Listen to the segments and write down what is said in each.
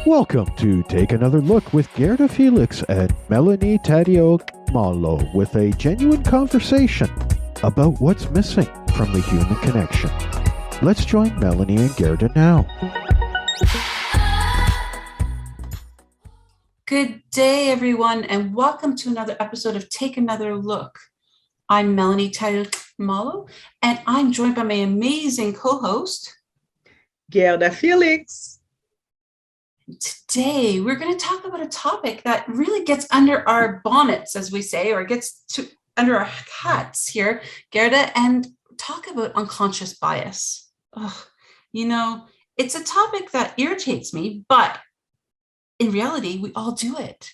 Welcome to Take Another Look with Gerda Felix and Melanie Taddeo Malo with a genuine conversation about what's missing from the human connection. Let's join Melanie and Guerdah now. Good day, everyone, and welcome to another episode of Take Another Look. I'm Melanie Taddeo Malo, and I'm joined by my amazing co-host, Gerda Felix. Today, we're going to talk about a topic that really gets under our bonnets, as we say, or gets under our hats here, Gerda, and talk about unconscious bias. Oh, it's a topic that irritates me, but in reality, we all do it.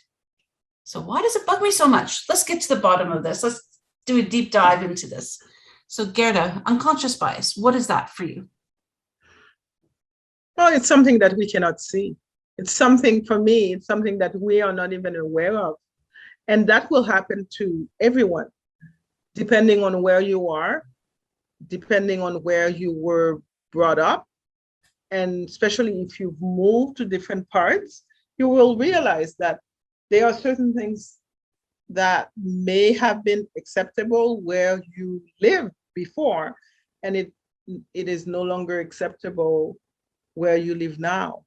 So why does it bug me so much? Let's get to the bottom of this. Let's do a deep dive into this. So Gerda, unconscious bias, what is that for you? Well, it's something that we cannot see. It's something, for me, it's something that we are not even aware of. And that will happen to everyone, depending on where you are, depending on where you were brought up. And especially if you've moved to different parts, you will realize that there are certain things that may have been acceptable where you lived before, and it is no longer acceptable where you live now.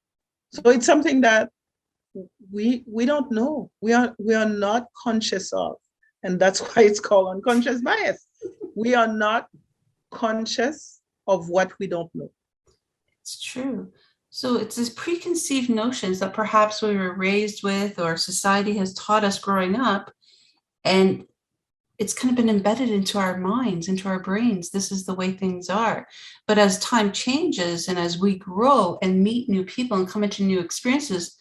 So it's something that we don't know. We are not conscious of, and that's why it's called unconscious bias. We are not conscious of what we don't know. It's true. So it's these preconceived notions that perhaps we were raised with or society has taught us growing up, and it's kind of been embedded into our minds, into our brains. This is the way things are. But as time changes and as we grow and meet new people and come into new experiences,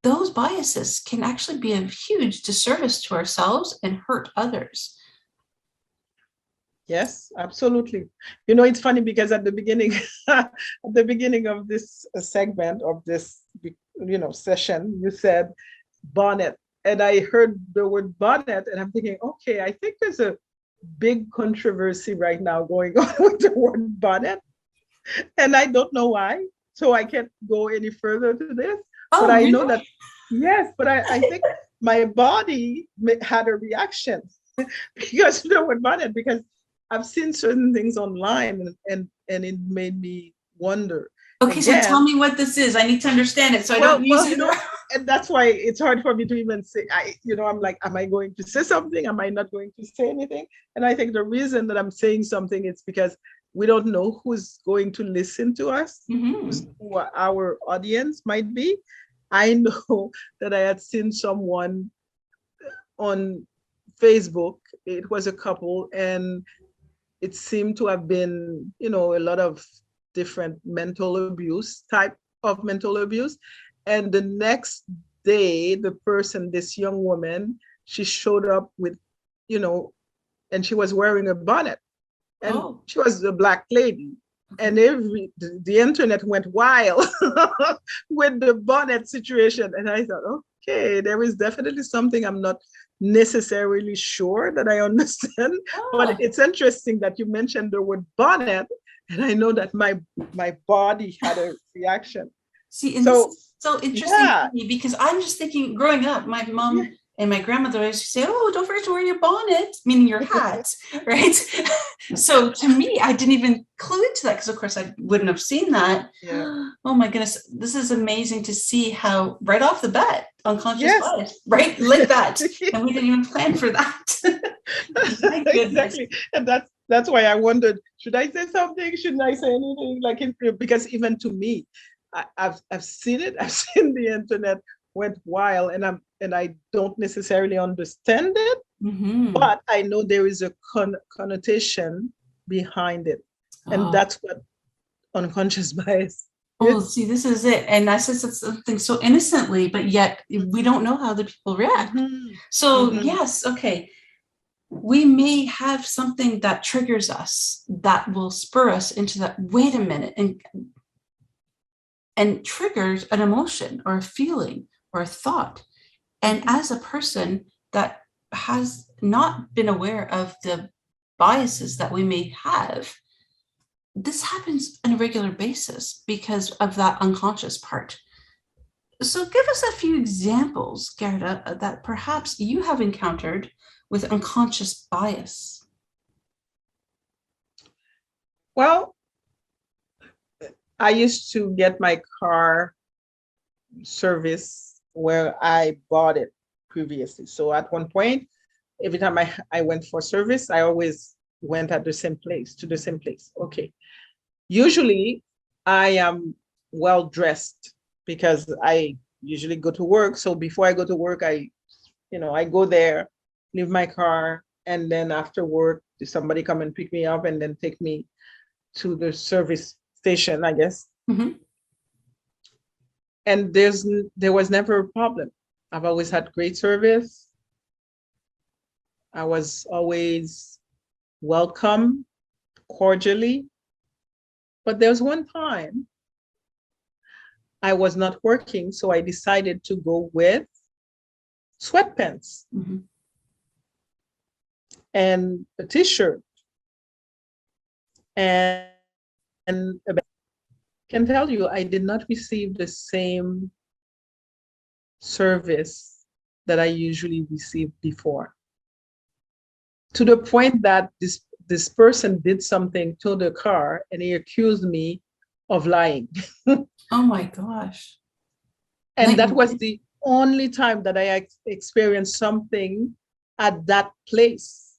those biases can actually be a huge disservice to ourselves and hurt others. Yes, absolutely. It's funny because at the beginning, of this segment of this, session, you said bonnet. And I heard the word bonnet and I'm thinking, okay, I think there's a big controversy right now going on with the word bonnet. And I don't know why. So I can't go any further to this. But I know that, yes, but I think my body had a reaction because of the word bonnet, because I've seen certain things online and it made me wonder. Okay, so tell me what this is. I need to understand it so I don't use it. And that's why it's hard for me to even say, I'm like, am I going to say something? Am I not going to say anything? And I think the reason that I'm saying something is because we don't know who's going to listen to us, who our audience might be. I know that I had seen someone on Facebook. It was a couple, and it seemed to have been, a lot of different type of mental abuse. And the next day, this young woman, she showed up with, and she was wearing a bonnet, and she was a Black lady. And the internet went wild with the bonnet situation. And I thought, okay, there is definitely something I'm not necessarily sure that I understand. But it's interesting that you mentioned the word bonnet, and I know that my body had a reaction. See, and this is so interesting to me because I'm just thinking, growing up, my mom and my grandmother always used to say, "Oh, don't forget to wear your bonnet," meaning your hat, right? So to me, I didn't even clue into that because, of course, I wouldn't have seen that. Yeah. Oh my goodness, this is amazing to see how right off the bat, unconscious bias, right, like that, and we didn't even plan for that. Exactly, and that's why I wondered, should I say something? Shouldn't I say anything? Because even to me, I've seen it. I've seen the internet went wild, and I don't necessarily understand it, but I know there is a connotation behind it, and that's what unconscious bias. Oh, see, this is it. And I said something so innocently, but yet we don't know how the people react. So yes, okay. We may have something that triggers us that will spur us into that, wait a minute, and triggers an emotion or a feeling or a thought. And as a person that has not been aware of the biases that we may have, this happens on a regular basis because of that unconscious part. So give us a few examples, Gerda, that perhaps you have encountered with unconscious bias. Well, I used to get my car service where I bought it previously. So at one point, every time I went for service, I always went at the same place, to the same place. Okay. Usually I am well dressed because I usually go to work. So before I go to work, I go there, leave my car, and then after work, somebody come and pick me up and then take me to the service station, I guess. Mhm. And there was never a problem. I've always had great service. I was always welcome cordially. But there was one time I was not working, so I decided to go with sweatpants Mhm. and a t-shirt and a bag. Can tell you I did not receive the same service that I usually received before. To the point that this person did something to the car and he accused me of lying. Oh my gosh. And that Like, was the only time that I experienced something at that place.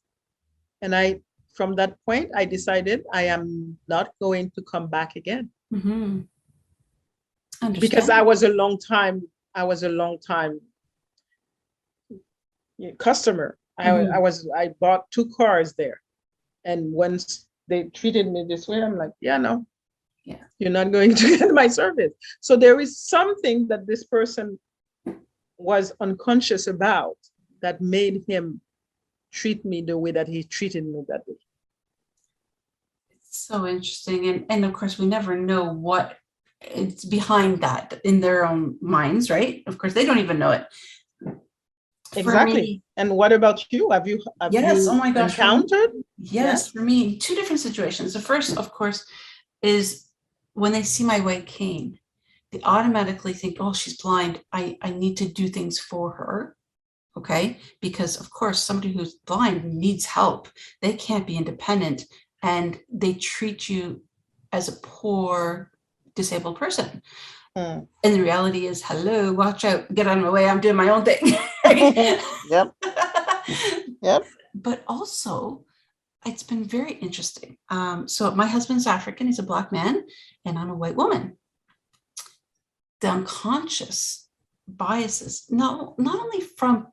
And from that point, I decided I am not going to come back again. mhm. Because Understand. I was a long time customer. Mhm. I bought 2 cars there. And once they treated me this way, I'm like, yeah, no, Yeah. you're not going to get my service. So there is something that this person was unconscious about that made him treat me the way that he treated me that day. It's so interesting. And of course, we never know what it's behind that in their own minds, right? Of course, they don't even know it. For Exactly. me, And what about you? Have yes. Oh you my gosh. encountered? Yeah. Yes, for me, two different situations. The first, of course, is when they see my white cane, they automatically think, oh, she's blind. I need to do things for her. Okay. Because, of course, somebody who's blind needs help. They can't be independent and they treat you as a poor disabled person. Mm. And the reality is, hello, watch out, get out of my way. I'm doing my own thing. Right? Yep. Yep. But also, it's been very interesting. So my husband's African, he's a Black man, and I'm a white woman. The unconscious biases, not only from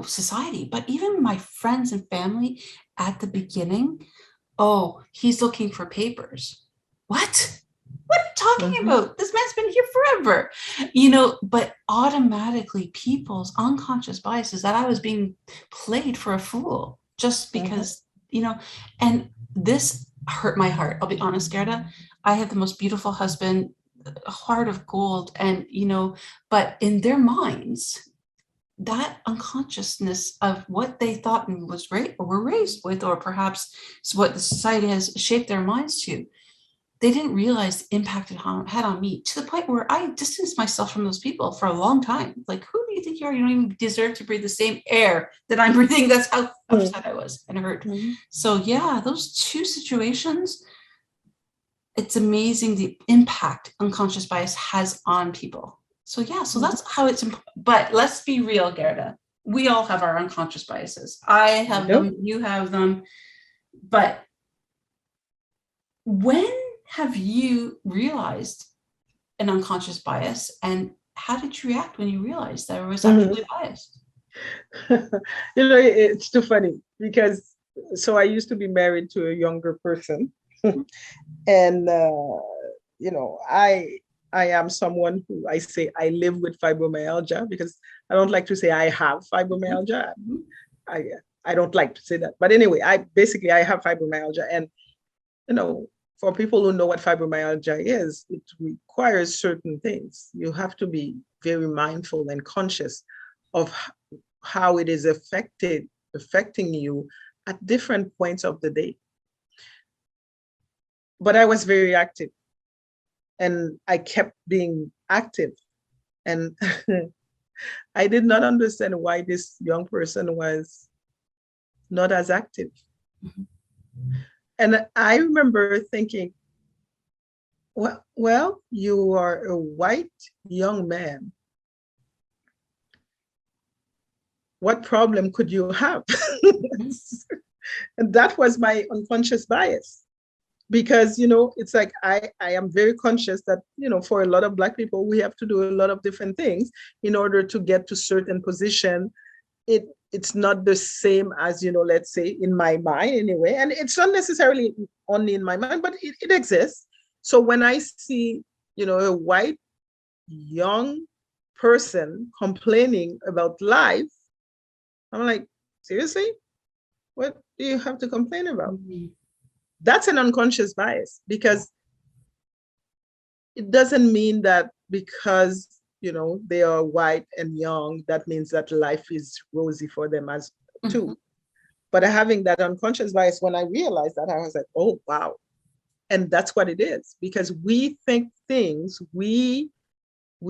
society, but even my friends and family at the beginning. Oh, he's looking for papers. What are you talking Mhm. about? This man's been here forever. But automatically people's unconscious biases that I was being played for a fool just Mhm. because, and this hurt my heart. I'll be honest, Gerda. I have the most beautiful husband, a heart of gold, and but in their minds, that unconsciousness of what they thought and were raised with, or perhaps what the society has shaped their minds to, they didn't realize the impact it had on me, to the point where I distanced myself from those people for a long time. Like, who do you think you are? You don't even deserve to breathe the same air that I'm breathing. That's how upset I was and hurt. Mhm. So yeah, those two situations, it's amazing the impact unconscious bias has on people. So yeah, so that's how it's, but let's be real, Gerda. We all have our unconscious biases. I have them, you have them. But when have you realized an unconscious bias, and how did you react when you realized that it was actually biased? It's too funny because so I used to be married to a younger person, and I am someone who I say I live with fibromyalgia because I don't like to say I have fibromyalgia. Mhm. I don't like to say that, but anyway, I have fibromyalgia, and for people who know what fibromyalgia is, it requires certain things. You have to be very mindful and conscious of how it is affecting you at different points of the day. But I was very active and I kept being active. And I did not understand why this young person was not as active. Mhm. And I remember thinking, well, you are a white young man. What problem could you have? And that was my unconscious bias. Because, it's like I am very conscious that, for a lot of Black people, we have to do a lot of different things in order to get to certain position. It's not the same as, let's say in my mind anyway. And it's not necessarily only in my mind, but it exists. So when I see, a white young person complaining about life, I'm like, seriously? What do you have to complain about? Mhm. That's an unconscious bias, because it doesn't mean that because, they are white and young, that means that life is rosy for them as too. Mhm. But having that unconscious bias, when I realized that, I was like, oh, wow. And that's what it is, because we think things, we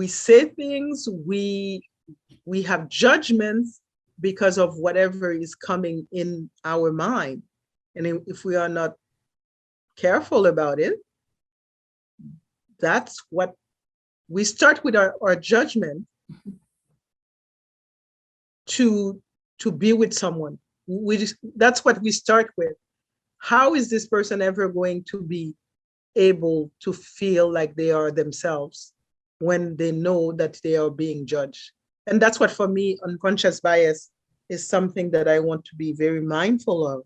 say things, we have judgments because of whatever is coming in our mind. And if we are not careful about it, that's what we start with, our judgment to be with someone. That's what we start with. How is this person ever going to be able to feel like they are themselves when they know that they are being judged? And that's what, for me, unconscious bias is something that I want to be very mindful of,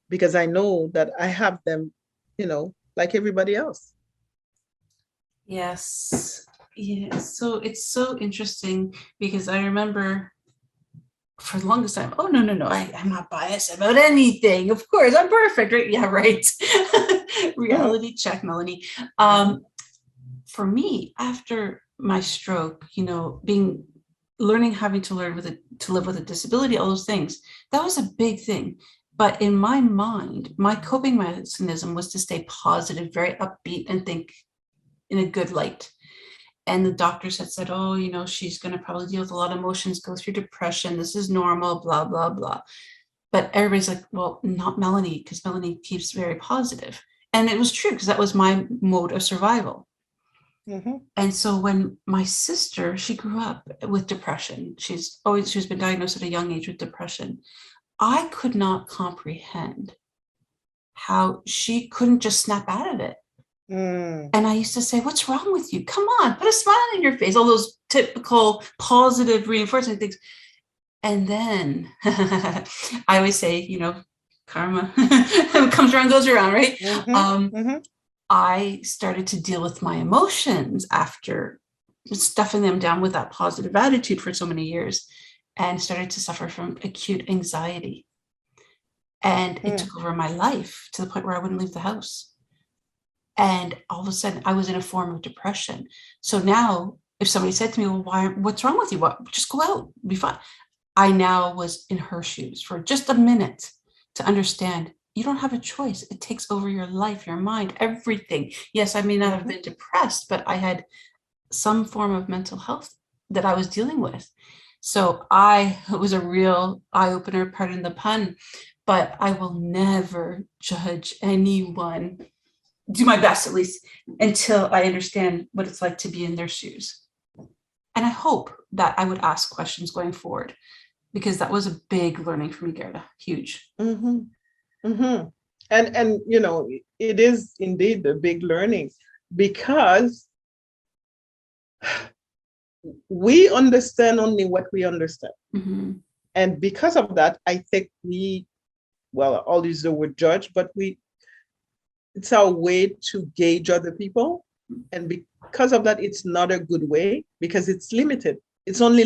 because I know that I have them, like everybody else. Yes. Yeah. So it's so interesting because I remember for the longest time, oh, no, I'm not biased about anything. Of course, I'm perfect, right? Yeah, right. Reality check, Melanie. For me, after my stroke, having to learn to live with a disability, all those things, that was a big thing. But in my mind, my coping mechanism was to stay positive, very upbeat, and think in a good light. And the doctors had said, oh, she's going to probably deal with a lot of emotions, go through depression. This is normal, blah, blah, blah. But everybody's like, well, not Melanie, because Melanie keeps very positive. And it was true, because that was my mode of survival. Mm-hmm. And so when my sister, she grew up with depression. She's been diagnosed at a young age with depression. I could not comprehend how she couldn't just snap out of it. Mm. And I used to say, what's wrong with you? Come on, put a smile on your face, all those typical positive reinforcement things. And then I always say, karma comes around, goes around, right? Mm-hmm. I started to deal with my emotions after stuffing them down with that positive attitude for so many years, and started to suffer from acute anxiety. And it took over my life to the point where I wouldn't leave the house. And all of a sudden I was in a form of depression. So now if somebody said to me, well, what's wrong with you? Just go out, be fine. I now was in her shoes for just a minute to understand you don't have a choice. It takes over your life, your mind, everything. Yes, I may not have been depressed, but I had some form of mental health that I was dealing with. So it was a real eye-opener, pardon the pun, but I will never judge anyone, do my best at least, until I understand what it's like to be in their shoes. And I hope that I would ask questions going forward, because that was a big learning for me, Guerdah, huge. Mm-hmm. Mm-hmm. And it is indeed a big learning, because we understand only what we understand. Mm-hmm. And because of that, I think I'll use the word judge, but it's our way to gauge other people. And because of that, it's not a good way, because it's limited. It's only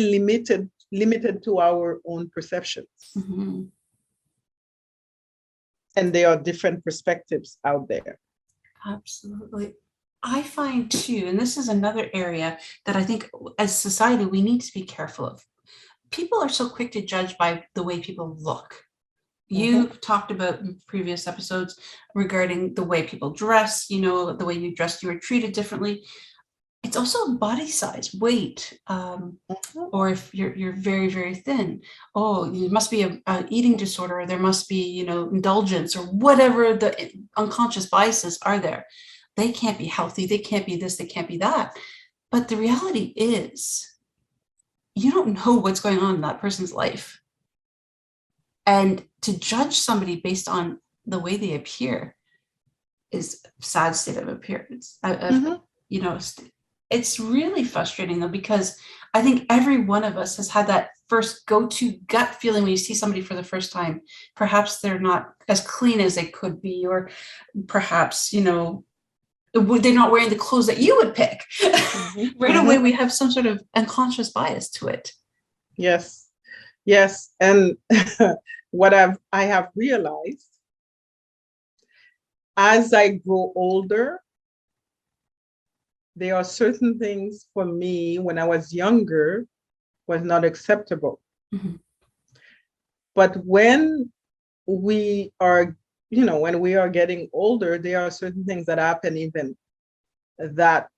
limited to our own perceptions. Mm-hmm. And there are different perspectives out there. Absolutely. I find too, and this is another area that I think as society, we need to be careful of. People are so quick to judge by the way people look. You've talked about in previous episodes regarding the way people dress, the way you dressed, you were treated differently. it's also body size, weight, or if you're very, very thin, oh, there must be a eating disorder, or there must be, indulgence, or whatever the unconscious biases are there. They can't be healthy. They can't be this. They can't be that. But the reality is, you don't know what's going on in that person's life. And to judge somebody based on the way they appear is a sad state of appearance. It's really frustrating though, because I think every one of us has had that first go-to gut feeling when you see somebody for the first time. Perhaps they're not as clean as they could be, or perhaps, they're not wearing the clothes that you would pick. Right away, we have some sort of unconscious bias to it. Yes. And what I have realized as I grow older, there are certain things for me when I was younger was not acceptable. Mm-hmm. But when we are, when we are getting older, there are certain things that happen even that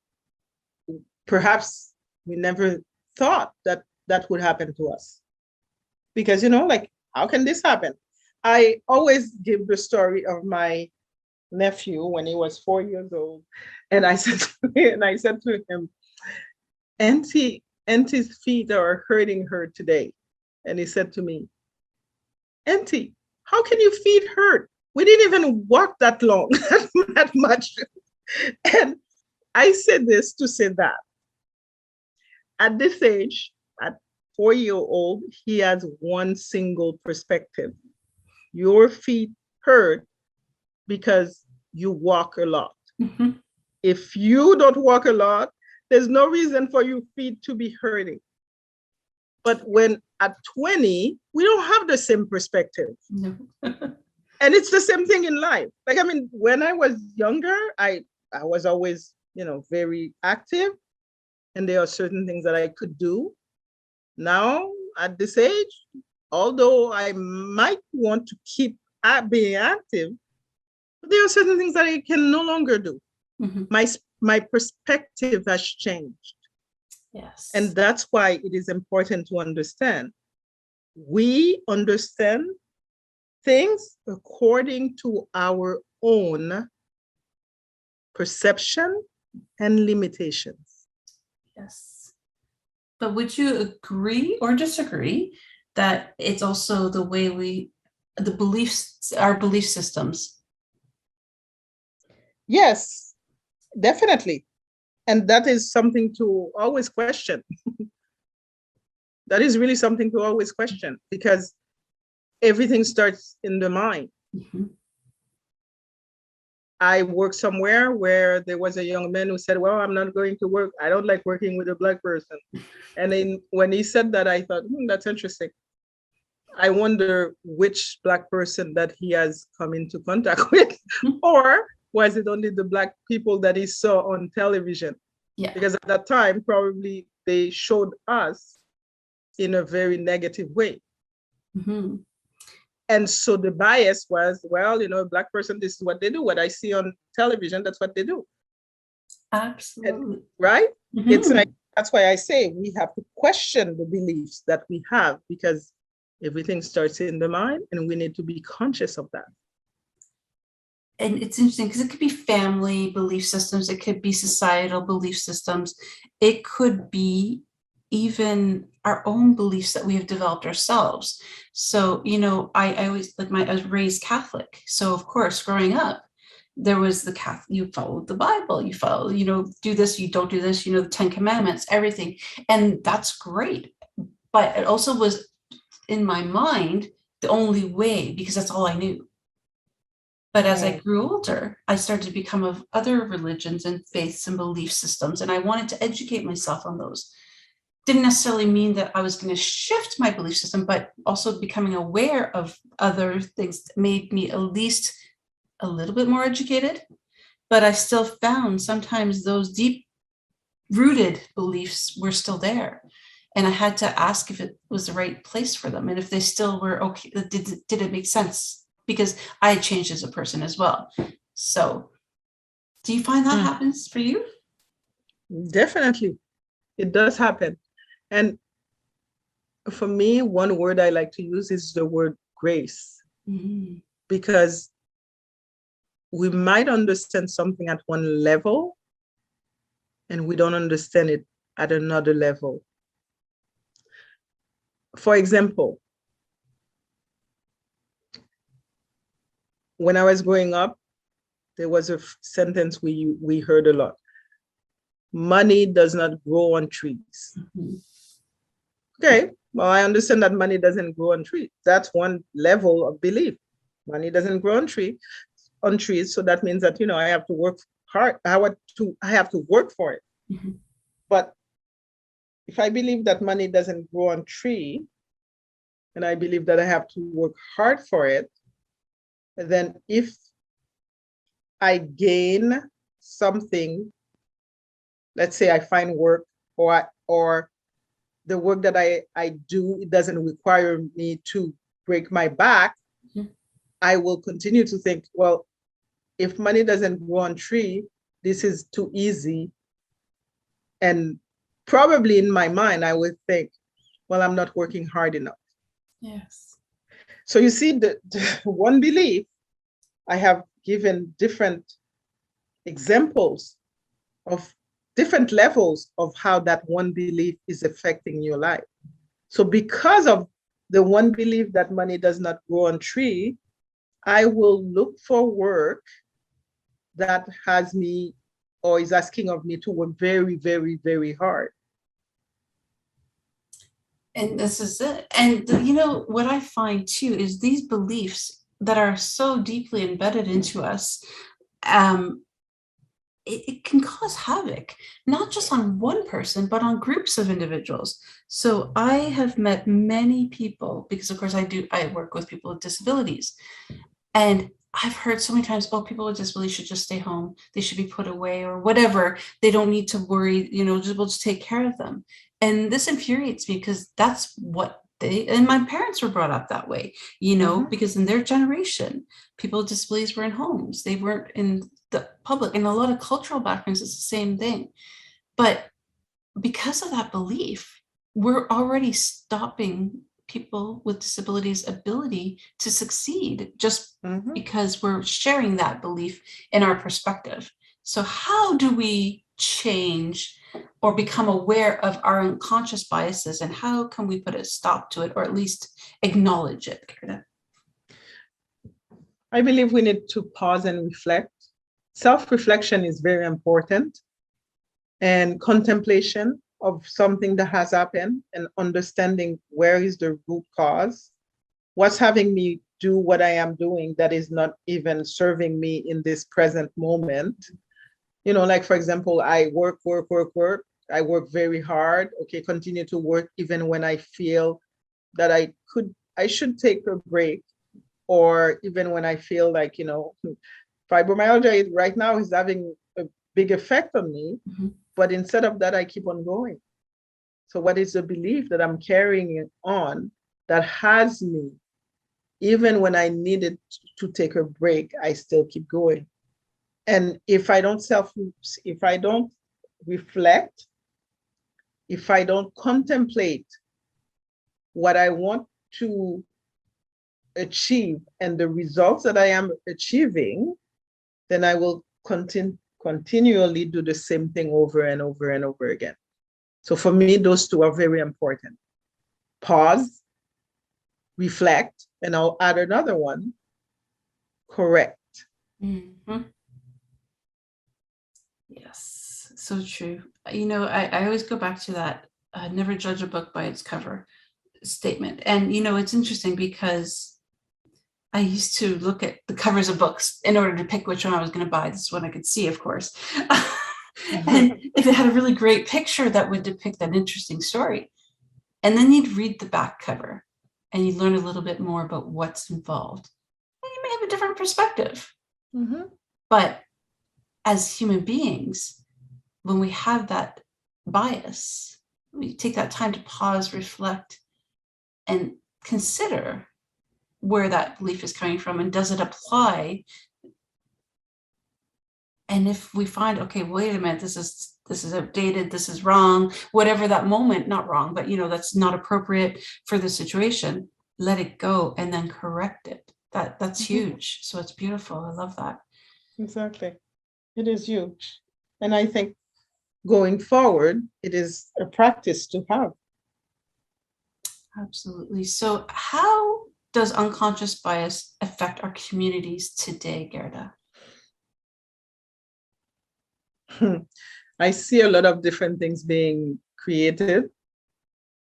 perhaps we never thought that would happen to us. Because, like, how can this happen? I always give the story of my nephew when he was 4 years old. And I said to him, Auntie's feet are hurting her today. And he said to me, Auntie, how can your feet hurt? We didn't even walk that long, that much. And I said this to say that at this age, at 4-year-old, he has one single perspective. Your feet hurt because you walk a lot. Mm-hmm. If you don't walk a lot, there's no reason for your feet to be hurting. But when at 20, we don't have the same perspective. No. And it's the same thing in life. Like, when I was younger, I was always, very active. And there are certain things that I could do. Now, at this age, although I might want to keep being active, there are certain things that I can no longer do. Mm-hmm. My perspective has changed. Yes. And that's why it is important to understand. We understand things according to our own perception and limitations. Yes. But would you agree or disagree that it's also the way our belief systems? Yes, definitely. And that is something to always question. That is really something to always question, because everything starts in the mind. Mm-hmm. I worked somewhere where there was a young man who said, well, I'm not going to work. I don't like working with a Black person. And then when he said that, I thought, that's interesting. I wonder which Black person that he has come into contact with, or was it only the Black people that he saw on television? Yeah. Because at that time, probably they showed us in a very negative way. Mm-hmm. And so the bias was, well, a Black person, this is what they do. What I see on television, that's what they do. Absolutely. And, right? Mm-hmm. It's like, that's why I say we have to question the beliefs that we have, because everything starts in the mind and we need to be conscious of that. And it's interesting because it could be family belief systems. It could be societal belief systems. It could be even our own beliefs that we have developed ourselves. So, I always, I was raised Catholic. So of course, growing up, there was the Catholic, you followed the Bible, you follow, do this, you don't do this, the 10 Commandments, everything. And that's great. But it also was in my mind, the only way, because that's all I knew. But as I grew older, I started to become of other religions and faiths and belief systems, and I wanted to educate myself on those. Didn't necessarily mean that I was going to shift my belief system, but also becoming aware of other things that made me at least a little bit more educated. But I still found sometimes those deep-rooted beliefs were still there. And I had to ask if it was the right place for them and if they still were okay. Did it make sense? Because I had changed as a person as well. So do you find that happens for you? Definitely, it does happen. And for me, one word I like to use is the word grace, Mhm. because we might understand something at one level and we don't understand it at another level. For example, when I was growing up, there was a sentence we heard a lot. Money does not grow on trees. Mhm. Okay, well, I understand that money doesn't grow on trees. That's one level of belief. Money doesn't grow on trees, so that means that I have to work hard. I have to work for it. Mhm. But if I believe that money doesn't grow on tree, and I believe that I have to work hard for it, then if I gain something, let's say I find work, or the work that I do, it doesn't require me to break my back, Mhm. I will continue to think, well, if money doesn't grow on tree, this is too easy. And probably in my mind, I would think, well, I'm not working hard enough. Yes. So you see, the one belief, I have given different examples of different levels of how that one belief is affecting your life. So because of the one belief that money does not grow on tree, I will look for work that has me or is asking of me to work very, very, very hard. And this is it. And what I find too is these beliefs that are so deeply embedded into us, um, it can cause havoc, not just on one person, but on groups of individuals. So I have met many people, because of course I work with people with disabilities. And I've heard so many times, oh, people with disabilities should just stay home. They should be put away or whatever. They don't need to worry, we'll just take care of them. And this infuriates me because that's what and my parents were brought up that way, because in their generation, people with disabilities were in homes. They weren't in the public. And a lot of cultural backgrounds, it's the same thing. But because of that belief, we're already stopping people with disabilities' ability to succeed just because we're sharing that belief in our perspective. So how do we change or become aware of our unconscious biases, and how can we put a stop to it, or at least acknowledge it, Guerdah? I believe we need to pause and reflect. Self-reflection is very important, and contemplation of something that has happened and understanding where is the root cause, what's having me do what I am doing that is not even serving me in this present moment. Like for example, I work. I work very hard. Okay, continue to work even when I feel that I should take a break, or even when I feel like, fibromyalgia right now is having a big effect on me. But instead of that, I keep on going. So what is the belief that I'm carrying on that has me, even when I needed to take a break, I still keep going? And if I don't reflect, if I don't contemplate what I want to achieve and the results that I am achieving, then I will continually do the same thing over and over and over again. So for me, those two are very important. Pause, reflect, and I'll add another one, correct. Yes, so true. I always go back to that never judge a book by its cover statement. And, it's interesting because I used to look at the covers of books in order to pick which one I was going to buy. This is what I could see, of course. And if it had a really great picture that would depict an interesting story, and then you'd read the back cover and you'd learn a little bit more about what's involved. And you may have a different perspective. But as human beings, when we have that bias, we take that time to pause, reflect, and consider where that belief is coming from, and does it apply? And if we find, okay, wait a minute, this is this is outdated, this is wrong, whatever that moment, not wrong, but that's not appropriate for the situation, let it go and then correct it. That's huge. So it's beautiful. I love that. Exactly. It is huge. And I think going forward, it is a practice to have. Absolutely. So how does unconscious bias affect our communities today, Guerdah? I see a lot of different things being created.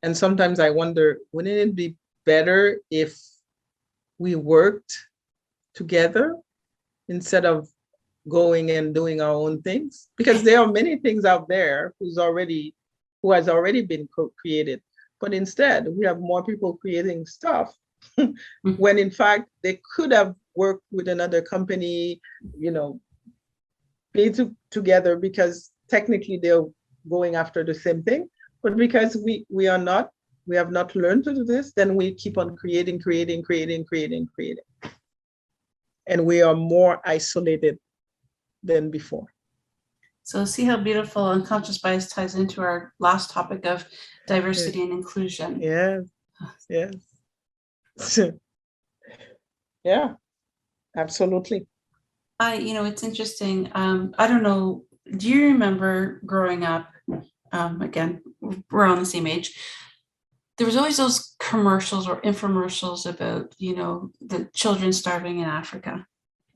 And sometimes I wonder, wouldn't it be better if we worked together instead of going and doing our own things? Because there are many things out there who has already been created. But instead, we have more people creating stuff when in fact they could have worked with another company, be together, because technically they're going after the same thing. But because we have not learned to do this, then we keep on creating. And we are more isolated than before. So see how beautiful unconscious bias ties into our last topic of diversity and inclusion. Yes. Yeah, absolutely. It's interesting. I don't know. Do you remember growing up? Again, we're on the same age. There was always those commercials or infomercials about, the children starving in Africa.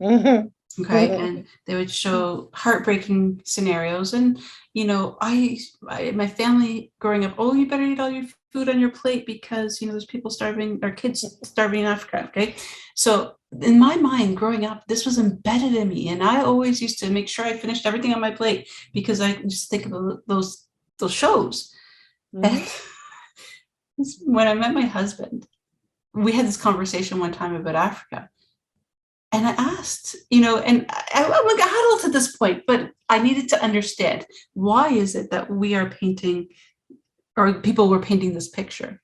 Mm-hmm. Okay. And they would show heartbreaking scenarios. And, my family growing up, oh, you better eat all your food on your plate because, there's people starving, or kids starving in Africa. Okay. So in my mind growing up, this was embedded in me. And I always used to make sure I finished everything on my plate because I just think of those shows. Mm-hmm. And when I met my husband, we had this conversation one time about Africa. And I asked, and I'm like adult at this point, but I needed to understand, why is it that we are painting, or people were painting this picture?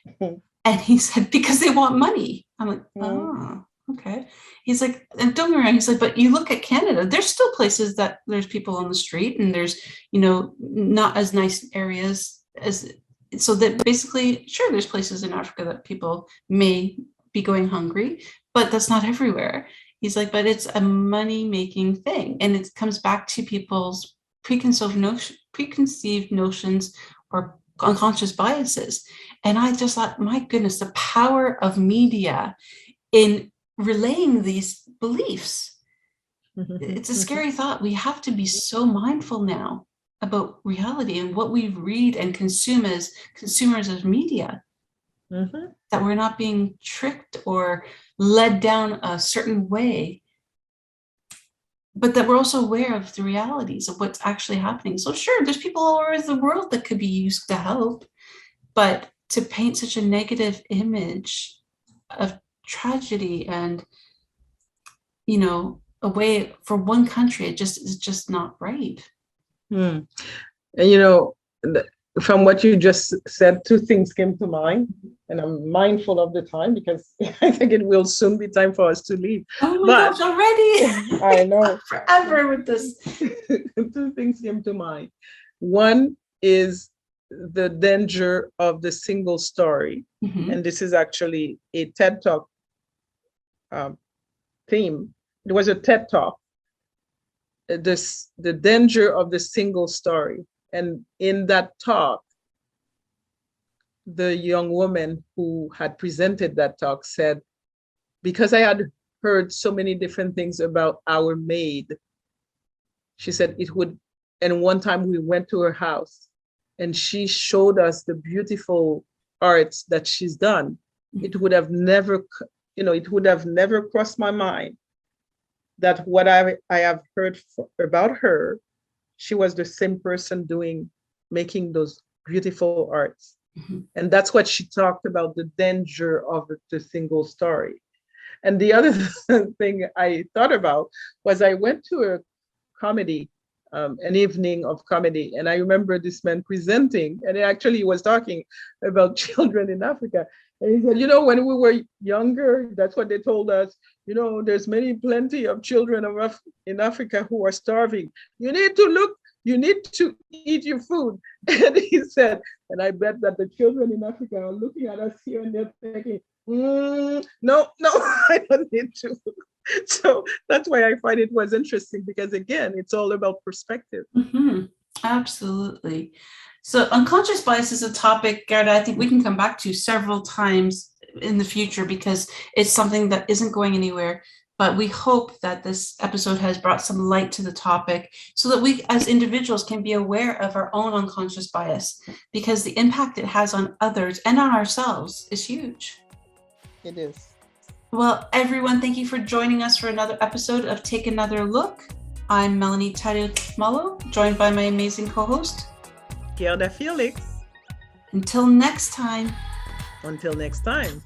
Mm-hmm. And he said, because they want money. I'm like, oh, okay. He's like, and don't get me wrong, he's like, but you look at Canada, there's still places that there's people on the street and there's, not as nice areas as, so that basically, sure, there's places in Africa that people may be going hungry, but that's not everywhere. He's like, but it's a money-making thing. And it comes back to people's preconceived notions or unconscious biases. And I just thought, my goodness, the power of media in relaying these beliefs. It's a scary thought. We have to be so mindful now about reality and what we read and consume as consumers of media. Mm-hmm. That we're not being tricked or led down a certain way, but that we're also aware of the realities of what's actually happening. So sure, there's people all over the world that could be used to help, but to paint such a negative image of tragedy and, a way for one country, it just is just not right. And, from what you just said, two things came to mind, and I'm mindful of the time because I think it will soon be time for us to leave. Oh my gosh, already? I know. Forever with this. Two things came to mind. One is the danger of the single story. Mm-hmm. And this is actually a TED Talk theme. It was a TED Talk. The danger of the single story. And in that talk, the young woman who had presented that talk said, because I had heard so many different things about our maid, she said it would, and one time we went to her house and she showed us the beautiful arts that she's done. It would have never, crossed my mind that what I have heard about her, she was the same person making those beautiful arts. Mm-hmm. And that's what she talked about, the danger of the single story. And the other thing I thought about was I went to a comedy, an evening of comedy. And I remember this man presenting, and he was talking about children in Africa. And he said, when we were younger, that's what they told us, there's plenty of children in Africa who are starving. You need to You need to eat your food. And he said, and I bet that the children in Africa are looking at us here and they're thinking, no, I don't need to. So that's why I find it was interesting, because again, it's all about perspective. Mm-hmm. Absolutely. So unconscious bias is a topic, Guerdah, I think we can come back to several times in the future, because it's something that isn't going anywhere. But we hope that this episode has brought some light to the topic so that we as individuals can be aware of our own unconscious bias, because the impact it has on others and on ourselves is huge. It is. Well, everyone, thank you for joining us for another episode of Take Another Look. I'm Melanie Tadio, joined by my amazing co-host, Guerdah Felix. Until next time. Until next time.